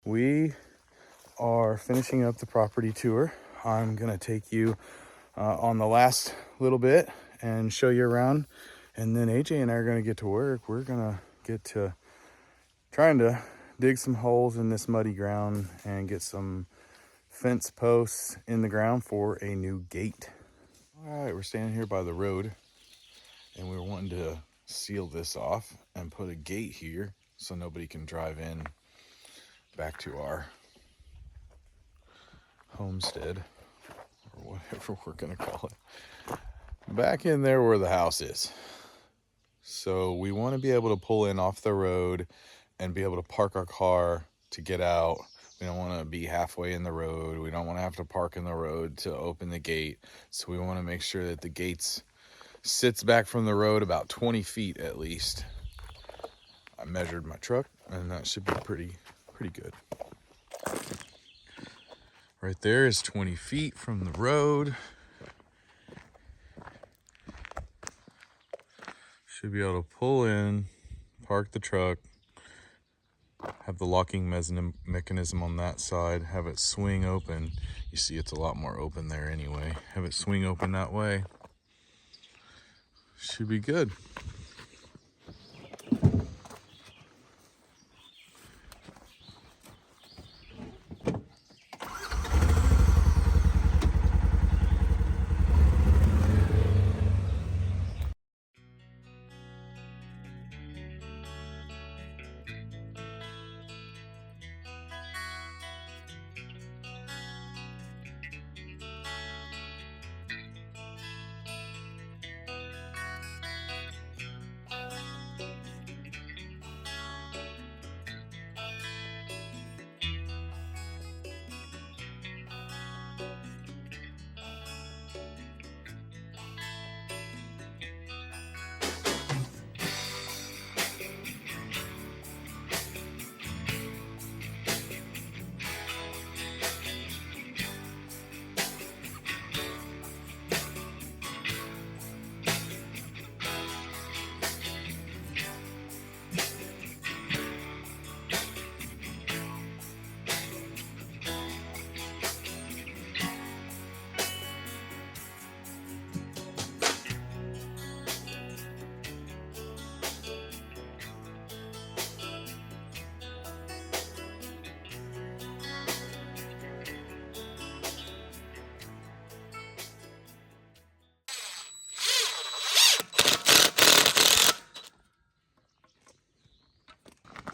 We are finishing up the property tour. I'm gonna take you on the last little bit and show you around, and then AJ and I are gonna get to work. We're gonna get to trying to dig some holes in this muddy ground and get some fence posts in the ground for a new gate. All right, we're standing here by the road and we're wanting to seal this off and put a gate here so nobody can drive in back to our homestead, or whatever we're gonna call it, back in there where the house is. So we want to be able to pull in off the road and be able to park our car to get out. We don't want to be halfway in the road. We don't want to have to park in the road to open the gate. So we want to make sure that the gate sits back from the road about 20 feet at least. I measured my truck and that should be pretty good. Right there is 20 feet from the road. Should be able to pull in, park the truck, have the locking mechanism on that side, have it swing open. You see it's a lot more open there anyway. Have it swing open that way. Should be good.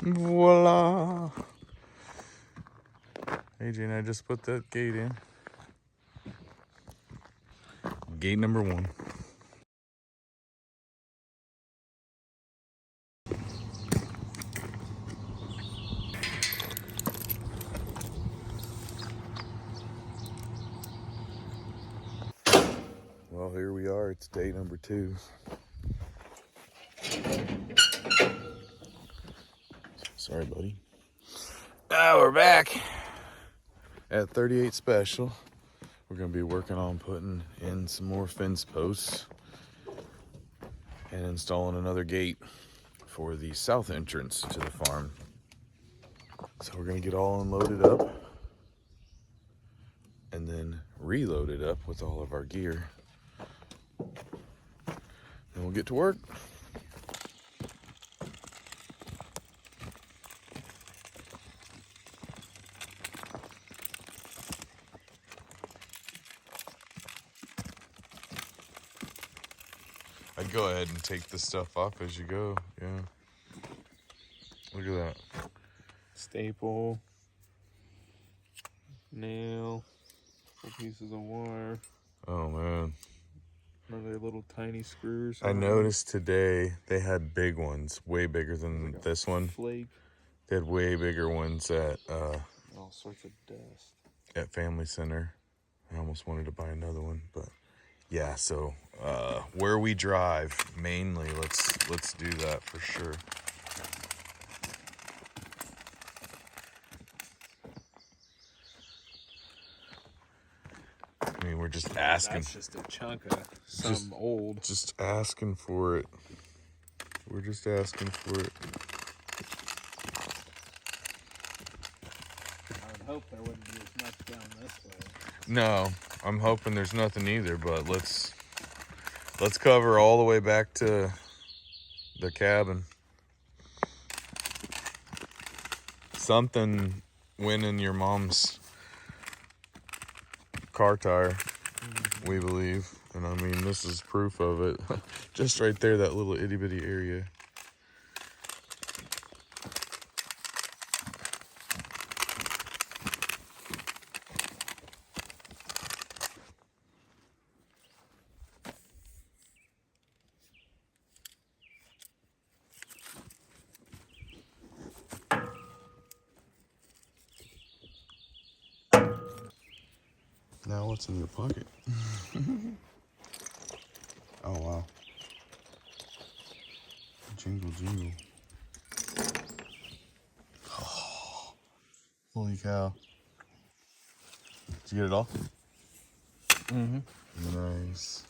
Voila! AJ and I just put that gate in. Gate number 1. Well, here we are. It's day number 2. Sorry, buddy. Now we're back at 38 Special. We're going to be working on putting in some more fence posts and installing another gate for the south entrance to the farm. So we're going to get all unloaded up and then reload it up with all of our gear. And we'll get to work. I'd go ahead and take this stuff off as you go. Yeah. Look at that. Staple, nail, couple pieces of wire. Oh man. Another little tiny screws. I noticed today they had big ones, way bigger than like this one. Flake. They had way bigger ones at All sorts of dust. At Family Center. I almost wanted to buy another one, but yeah, so where we drive mainly, let's do that for sure. I mean, we're just asking. That's just a chunk of some old. Just asking for it. We're just asking for it. hope there wouldn't be as much down this way. No, I'm hoping there's nothing either, but let's cover all the way back to the cabin. Something went in your mom's car tire, we believe. And I mean, this is proof of it. Just right there, that little itty bitty area. Now what's in your pocket? Oh, wow. Jingle, jingle. Oh, holy cow. Did you get it all? Mm-hmm. Nice.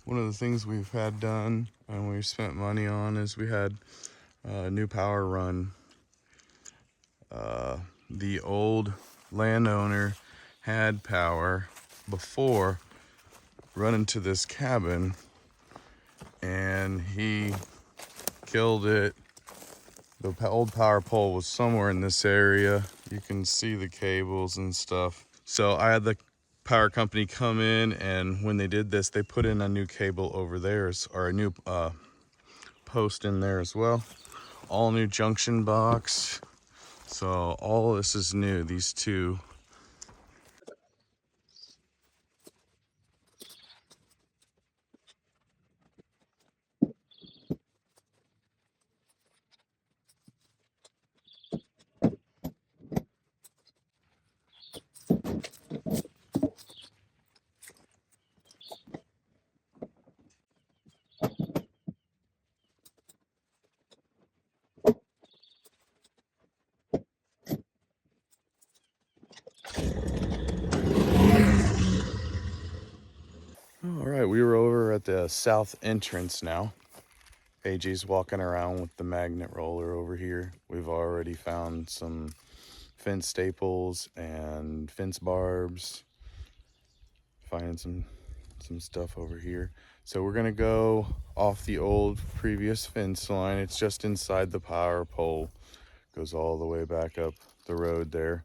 One of the things we've had done and we've spent money on is we had a new power run. The old landowner had power before running to this cabin, and he killed it. The old power pole was somewhere in this area. You can see the cables and stuff. So I had the power company come in, and when they did this, they put in a new cable over there, or a new post in there as well. All new junction box. So all this is new, these two. All right, we were over at the south entrance now. AJ's walking around with the magnet roller over here. We've already found some fence staples and fence barbs. Finding some stuff over here. So we're gonna go off the old previous fence line. It's just inside the power pole. Goes all the way back up the road there.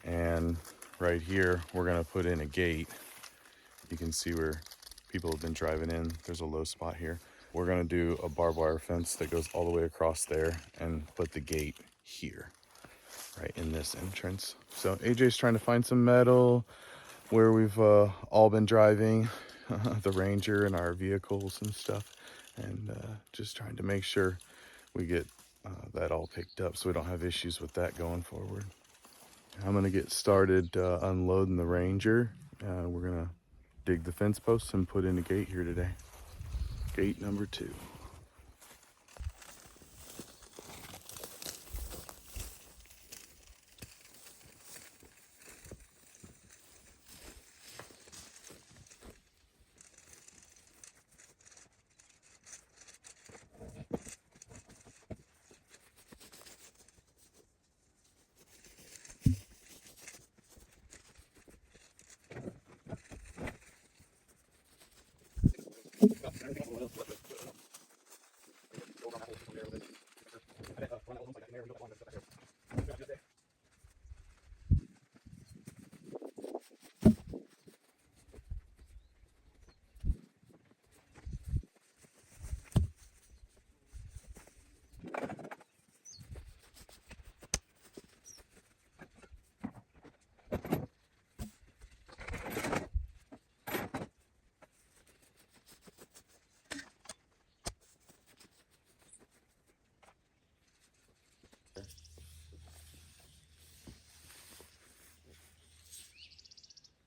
And right here, we're gonna put in a gate. You can see where people have been driving in. There's a low spot here. We're gonna do a barbed wire fence that goes all the way across there and put the gate here, right in this entrance. So AJ's trying to find some metal where we've all been driving the Ranger and our vehicles and stuff, and just trying to make sure we get that all picked up so we don't have issues with that going forward. I'm gonna get started unloading the Ranger. We're gonna dig the fence posts and put in a gate here today. Gate number 2.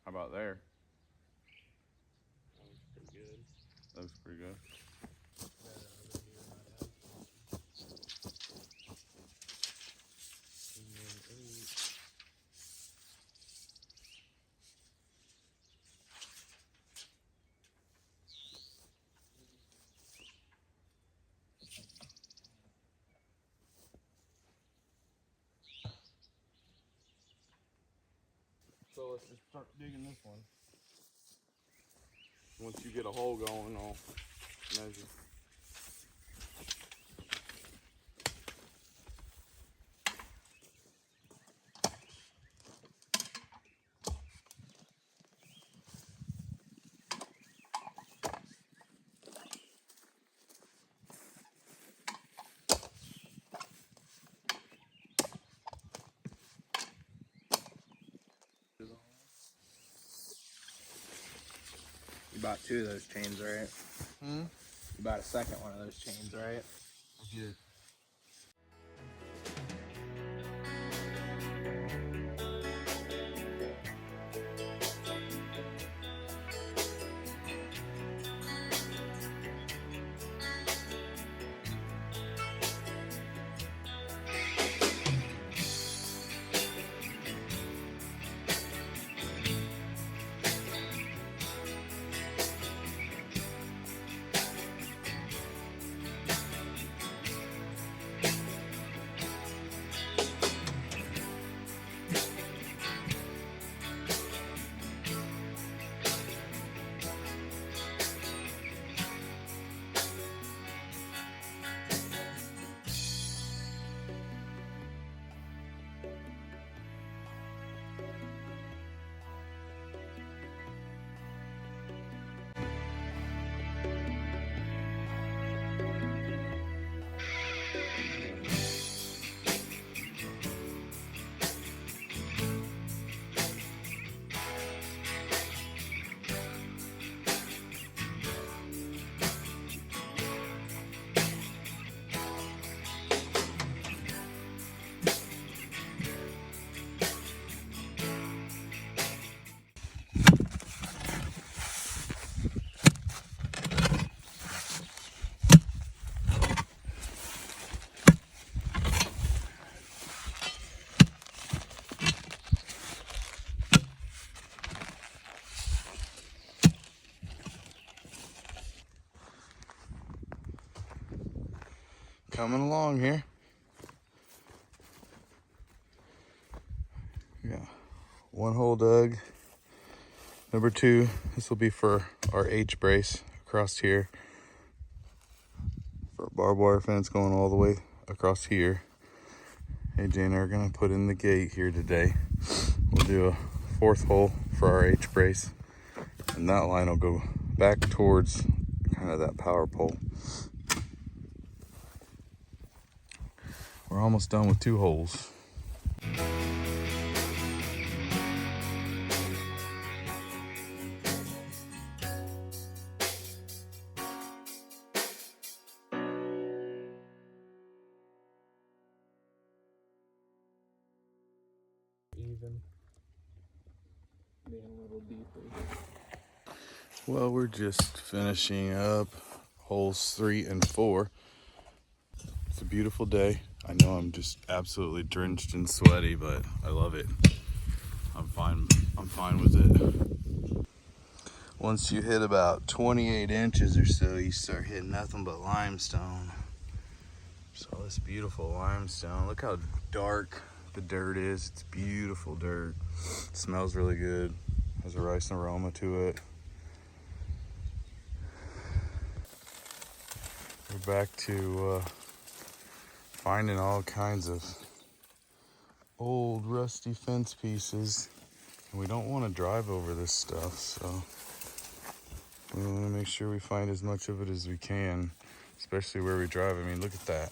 How about there? Pretty good. Looks pretty good. And then 8. let's just start digging this one. Once you get a hole going, I'll measure. You bought 2 of those chains, right? Hmm? You bought a second one of those chains, right? I did. Coming along here. Yeah, 1 hole dug. Number 2, this will be for our H brace across here. For a barbed wire fence going all the way across here. AJ and I are gonna put in the gate here today. We'll do a 4th hole for our H brace. And that line will go back towards kind of that power pole. We're almost done with 2 holes. Even. Being a little deeper. Well, we're just finishing up holes 3 and 4. It's a beautiful day. I know I'm just absolutely drenched and sweaty, but I love it. I'm fine with it. Once you hit about 28 inches or so, you start hitting nothing but limestone. So this beautiful limestone. Look how dark the dirt is. It's beautiful dirt. It smells really good. Has a rice aroma to it. We're back to finding all kinds of old rusty fence pieces. And we don't want to drive over this stuff, so we want to make sure we find as much of it as we can, especially where we drive. I mean, look at that.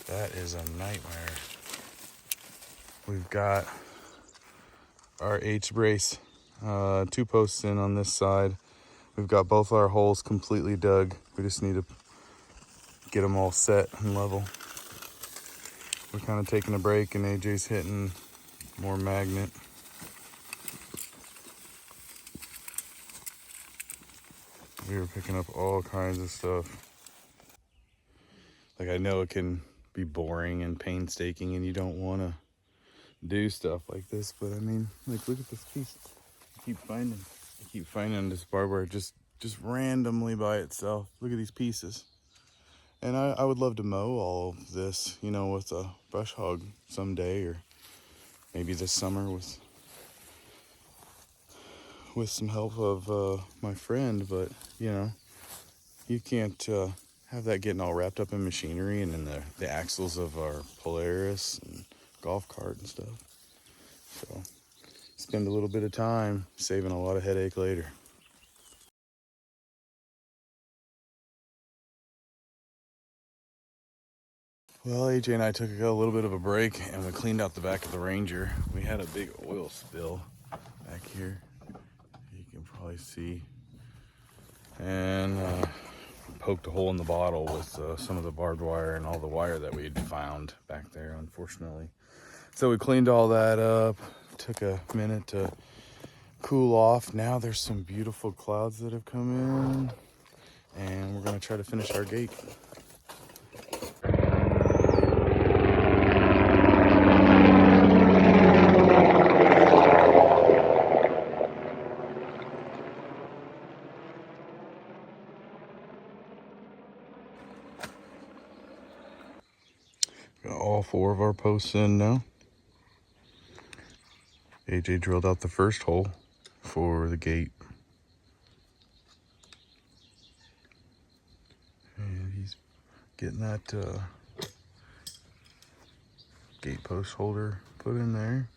That is a nightmare. We've got our H brace, 2 posts in on this side. We've got both our holes completely dug. We just need to get them all set and level. We're kind of taking a break and AJ's hitting more magnet. We were picking up all kinds of stuff. Like, I know it can be boring and painstaking and you don't want to do stuff like this, but I mean, like, look at this piece. I keep finding this barbed wire just randomly by itself. Look at these pieces. And I would love to mow all of this, you know, with a brush hog someday, or maybe this summer with with some help of my friend, but you know, you can't have that getting all wrapped up in machinery and in the axles of our Polaris and golf cart and stuff. So spend a little bit of time saving a lot of headache later. Well, AJ and I took a little bit of a break and we cleaned out the back of the Ranger. We had a big oil spill back here. You can probably see. And poked a hole in the bottle with some of the barbed wire and all the wire that we'd found back there, unfortunately. So we cleaned all that up. Took a minute to cool off. Now there's some beautiful clouds that have come in. And we're going to try to finish our gate. Got all 4 of our posts in now. AJ drilled out the first hole for the gate. And he's getting that gate post holder put in there.